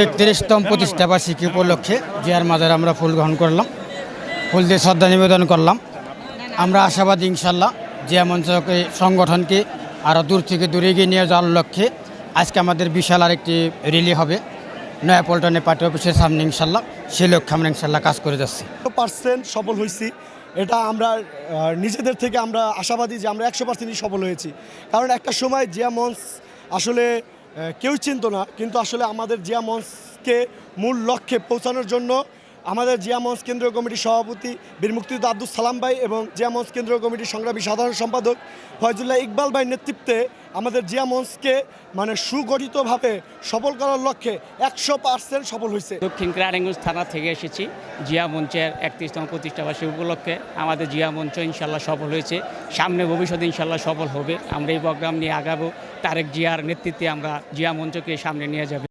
31তম প্রতিষ্ঠাবার্ষিকী উপলক্ষে জিয়ার মাজারে আমরা ফুল গ্রহণ করলাম, ফুল দিয়ে শ্রদ্ধা নিবেদন করলাম। আমরা আশাবাদী ইনশাল্লাহ জিয়া মঞ্চকে সংগঠনকে আরও দূর থেকে দূরে এগিয়ে নিয়ে যাওয়ার লক্ষ্যে আজকে আমাদের বিশাল আরেকটি র্যালি হবে নয়াপল্টনে পার্টি অফিসের সামনে ইনশাল্লাহ। সেই লক্ষ্যে আমরা ইনশাল্লাহ কাজ করে যাচ্ছি। 100% সফল হয়েছি, এটা আমরা নিজেদের থেকে আমরা আশাবাদী যে আমরা 100%ই সফল হয়েছি। কারণ একটা সময় জিয়া মঞ্চ আসলে কেউ চিনত না, কিন্তু আসলে আমাদের জিয়া মঞ্চকে মূল লক্ষ্যে পৌঁছানোর জন্য আমাদের জিয়া মঞ্চ কেন্দ্রীয় কমিটির সভাপতি বীর মুক্তিযোদ্ধা আব্দুল সালাম ভাই এবং জিয়া মঞ্চ কেন্দ্রীয় কমিটির সংগ্রামী সাধারণ সম্পাদক ফয়জুল্লাহ ইকবাল ভাইয়ের নেতৃত্বে আমাদের জিয়া মঞ্চকে সুগঠিতভাবে সফল করার লক্ষ্যে 100% সফল হয়েছে। দক্ষিণ কেরানীগঞ্জ থানা থেকে এসেছি জিয়া মঞ্চের 31তম প্রতিষ্ঠাবার্ষিকী উপলক্ষে। আমাদের জিয়া মঞ্চ ইনশাল্লাহ সফল হয়েছে, সামনে ভবিষ্যতে ইনশাল্লাহ সফল হবে। আমরা এই প্রোগ্রাম নিয়ে আগাবো, তারেক জিয়ার নেতৃত্বে আমরা জিয়া মঞ্চকে সামনে নিয়ে যাব।